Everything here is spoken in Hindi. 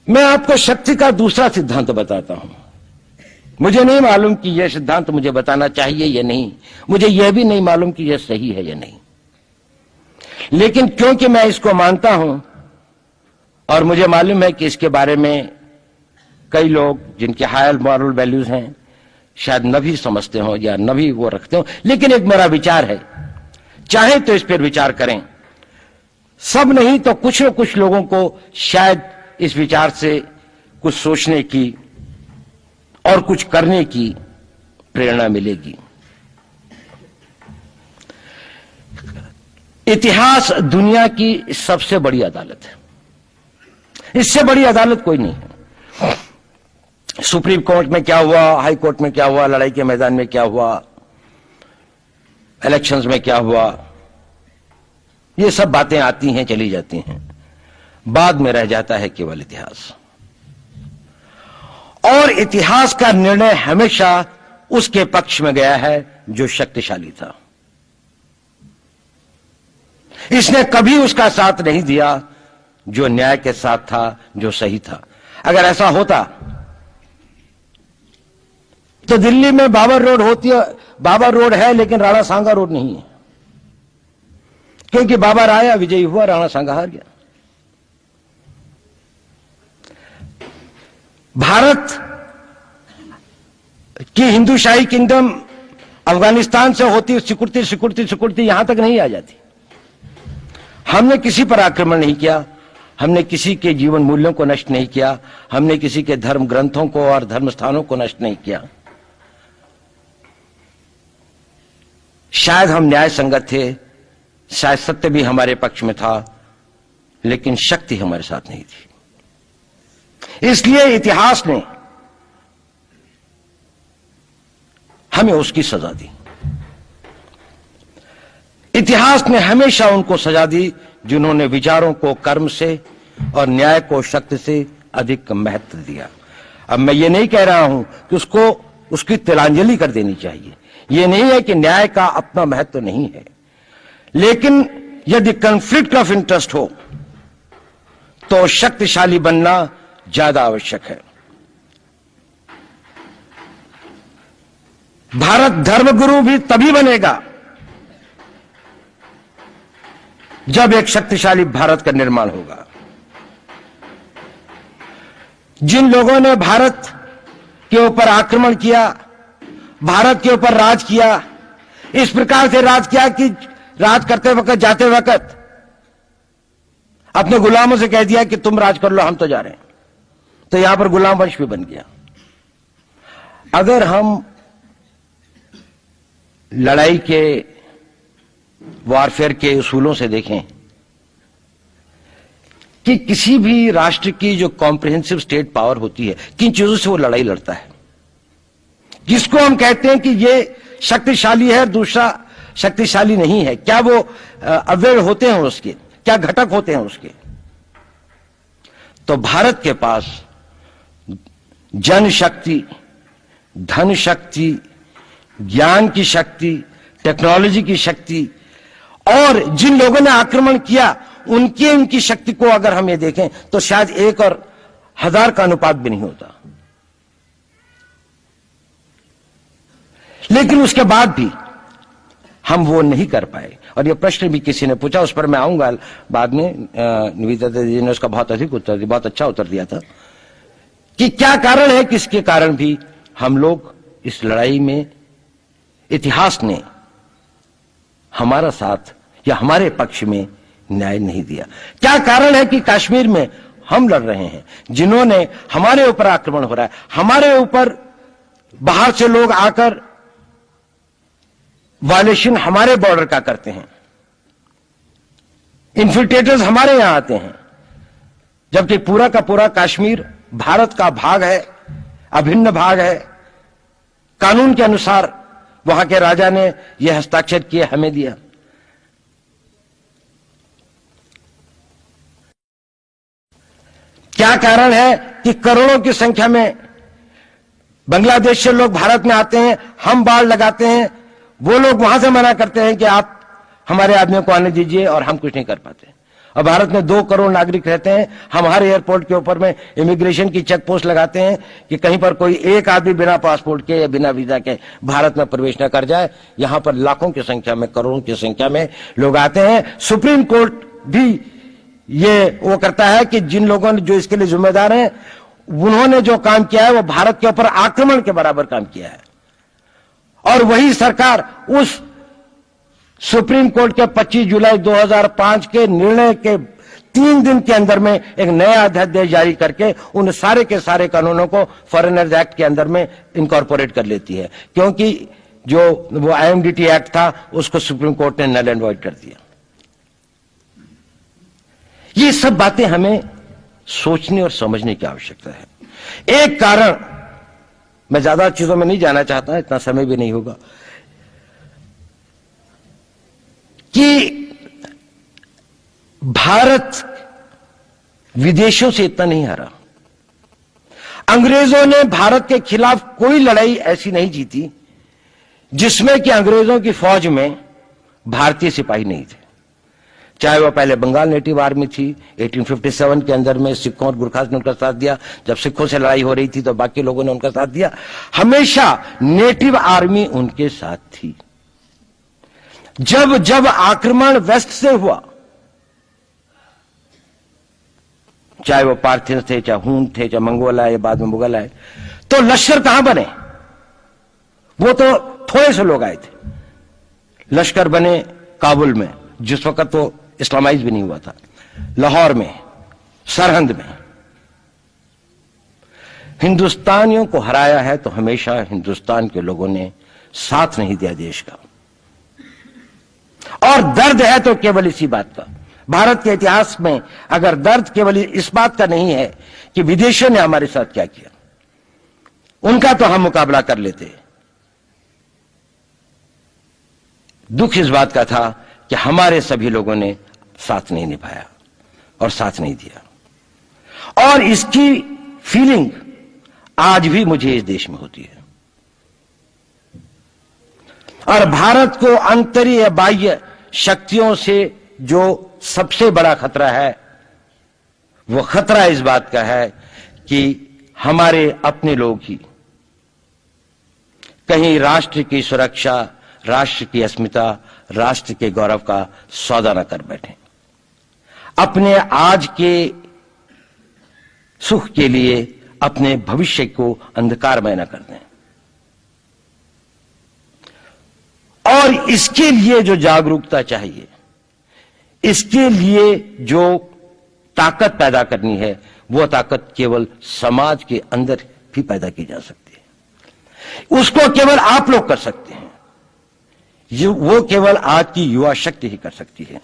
मैं आपको शक्ति का दूसरा सिद्धांत बताता हूं। मुझे नहीं मालूम कि यह सिद्धांत मुझे बताना चाहिए या नहीं, मुझे यह भी नहीं मालूम कि यह सही है या नहीं, लेकिन क्योंकि मैं इसको मानता हूं और मुझे मालूम है कि इसके बारे में कई लोग जिनके हायर मॉरल वैल्यूज हैं शायद न भी समझते हो या न भी वो रखते हो, लेकिन एक मेरा विचार है, चाहे तो इस पर विचार करें। सब नहीं तो कुछ न कुछ लोगों को शायद इस विचार से कुछ सोचने की और कुछ करने की प्रेरणा मिलेगी। इतिहास दुनिया की सबसे बड़ी अदालत है, इससे बड़ी अदालत कोई नहीं है। सुप्रीम कोर्ट में क्या हुआ, हाई कोर्ट में क्या हुआ, लड़ाई के मैदान में क्या हुआ, इलेक्शंस में क्या हुआ, ये सब बातें आती हैं चली जाती हैं, बाद में रह जाता है केवल इतिहास। और इतिहास का निर्णय हमेशा उसके पक्ष में गया है जो शक्तिशाली था। इसने कभी उसका साथ नहीं दिया जो न्याय के साथ था, जो सही था। अगर ऐसा होता तो दिल्ली में बाबर रोड होती है, बाबर रोड है लेकिन राणा सांगा रोड नहीं है, क्योंकि बाबर आया, विजयी हुआ, राणा सांगा हार गया। भारत की हिंदूशाही किंगडम अफगानिस्तान से होती सिकुड़ती सिकुड़ती सिकुड़ती यहां तक नहीं आ जाती। हमने किसी पर आक्रमण नहीं किया, हमने किसी के जीवन मूल्यों को नष्ट नहीं किया, हमने किसी के धर्म ग्रंथों को और धर्म स्थानों को नष्ट नहीं किया। शायद हम न्याय संगत थे, शायद सत्य भी हमारे पक्ष में था, लेकिन शक्ति हमारे साथ नहीं थी। इसलिए इतिहास ने हमें उसकी सजा दी। इतिहास ने हमेशा उनको सजा दी जिन्होंने विचारों को कर्म से और न्याय को शक्ति से अधिक महत्व दिया। अब मैं ये नहीं कह रहा हूं कि उसको उसकी तिलांजलि कर देनी चाहिए, ये नहीं है कि न्याय का अपना महत्व नहीं है, लेकिन यदि कॉन्फ्लिक्ट ऑफ इंटरेस्ट हो तो शक्तिशाली बनना ज्यादा आवश्यक है। भारत धर्मगुरु भी तभी बनेगा जब एक शक्तिशाली भारत का निर्माण होगा। जिन लोगों ने भारत के ऊपर आक्रमण किया, भारत के ऊपर राज किया, इस प्रकार से राज किया कि राज करते वक्त, जाते वक्त अपने गुलामों से कह दिया कि तुम राज कर लो, हम तो जा रहे हैं, तो यहां पर गुलाम वंश भी बन गया। अगर हम लड़ाई के वॉरफेयर के उसूलों से देखें कि किसी भी राष्ट्र की जो कॉम्प्रिहेंसिव स्टेट पावर होती है, किन चीजों से वो लड़ाई लड़ता है, किसको हम कहते हैं कि ये शक्तिशाली है, दूसरा शक्तिशाली नहीं है, क्या वो अवयव होते हैं उसके, क्या घटक होते हैं उसके। तो भारत के पास जनशक्ति, धन शक्ति, ज्ञान की शक्ति, टेक्नोलॉजी की शक्ति, और जिन लोगों ने आक्रमण किया उनकी शक्ति को अगर हम ये देखें तो शायद 1 और 1000 का अनुपात भी नहीं होता। लेकिन उसके बाद भी हम वो नहीं कर पाए। और ये प्रश्न भी किसी ने पूछा, उस पर मैं आऊंगा बाद में। निवेदिता जी ने उसका बहुत अधिक उत्तर दिया, बहुत अच्छा उत्तर दिया था कि क्या कारण है, किसके कारण भी हम लोग इस लड़ाई में इतिहास ने हमारा साथ या हमारे पक्ष में न्याय नहीं दिया। क्या कारण है कि कश्मीर में हम लड़ रहे हैं, जिन्होंने हमारे ऊपर आक्रमण हो रहा है, हमारे ऊपर बाहर से लोग आकर वायलेशन हमारे बॉर्डर का करते हैं, इन्फिल्ट्रेटर्स हमारे यहां आते हैं, जबकि पूरा का पूरा कश्मीर भारत का भाग है, अभिन्न भाग है। कानून के अनुसार वहां के राजा ने यह हस्ताक्षर किए, हमें दिया। क्या कारण है कि करोड़ों की संख्या में बांग्लादेश से लोग भारत में आते हैं, हम बाड़ लगाते हैं, वो लोग वहां से मना करते हैं कि आप हमारे आदमियों को आने दीजिए, और हम कुछ नहीं कर पाते। और भारत में 2 करोड़ नागरिक रहते हैं। हम हर एयरपोर्ट के ऊपर में इमिग्रेशन की चेक पोस्ट लगाते हैं कि कहीं पर कोई एक आदमी बिना पासपोर्ट के या बिना वीजा के भारत में प्रवेश न कर जाए। यहां पर लाखों की संख्या में, करोड़ों की संख्या में लोग आते हैं। सुप्रीम कोर्ट भी ये वो करता है कि जिन लोगों ने जो इसके लिए जिम्मेदार हैं, उन्होंने जो काम किया है वो भारत के ऊपर आक्रमण के बराबर काम किया है। और वही सरकार उस सुप्रीम कोर्ट के 25 जुलाई 2005 के निर्णय के 3 दिन के अंदर में एक नया अध्यादेश जारी करके उन सारे के सारे कानूनों को फॉरेनर्स एक्ट के अंदर में इनकॉर्पोरेट कर लेती है, क्योंकि जो वो आईएमडीटी एक्ट था उसको सुप्रीम कोर्ट ने नल एंड वॉइड कर दिया। ये सब बातें हमें सोचने और समझने की आवश्यकता है। एक कारण, मैं ज्यादा चीजों में नहीं जाना चाहता, इतना समय भी नहीं होगा, कि भारत विदेशों से इतना नहीं हारा। अंग्रेजों ने भारत के खिलाफ कोई लड़ाई ऐसी नहीं जीती जिसमें कि अंग्रेजों की फौज में भारतीय सिपाही नहीं थे। चाहे वह पहले बंगाल नेटिव आर्मी थी, 1857 के अंदर में सिखों और गुरखास ने उनका साथ दिया। जब सिखों से लड़ाई हो रही थी तो बाकी लोगों ने उनका साथ दिया। हमेशा नेटिव आर्मी उनके साथ थी। जब जब आक्रमण वेस्ट से हुआ, चाहे वो पार्थियंस थे, चाहे हून थे, चाहे मंगोल आए, बाद में मुगल आए, तो लश्कर कहां बने? वो तो थोड़े से लोग आए थे। लश्कर बने काबुल में, जिस वक्त तो इस्लामाइज भी नहीं हुआ था, लाहौर में, सरहंद में। हिंदुस्तानियों को हराया है तो हमेशा हिंदुस्तान के लोगों ने साथ नहीं दिया देश का। और दर्द है तो केवल इसी बात का। भारत के इतिहास में अगर दर्द केवल इस बात का नहीं है कि विदेशियों ने हमारे साथ क्या किया, उनका तो हम मुकाबला कर लेते। दुख इस बात का था कि हमारे सभी लोगों ने साथ नहीं निभाया और साथ नहीं दिया। और इसकी फीलिंग आज भी मुझे इस देश में होती है। और भारत को आंतरिक बाह्य शक्तियों से जो सबसे बड़ा खतरा है, वो खतरा इस बात का है कि हमारे अपने लोग ही कहीं राष्ट्र की सुरक्षा, राष्ट्र की अस्मिता, राष्ट्र के गौरव का सौदा न कर बैठे, अपने आज के सुख के लिए अपने भविष्य को अंधकारमय न कर दें। और इसके लिए जो जागरूकता चाहिए, इसके लिए जो ताकत पैदा करनी है, वो ताकत केवल समाज के अंदर भी पैदा की जा सकती है। उसको केवल आप लोग कर सकते हैं। वो केवल आज की युवा शक्ति ही कर सकती है।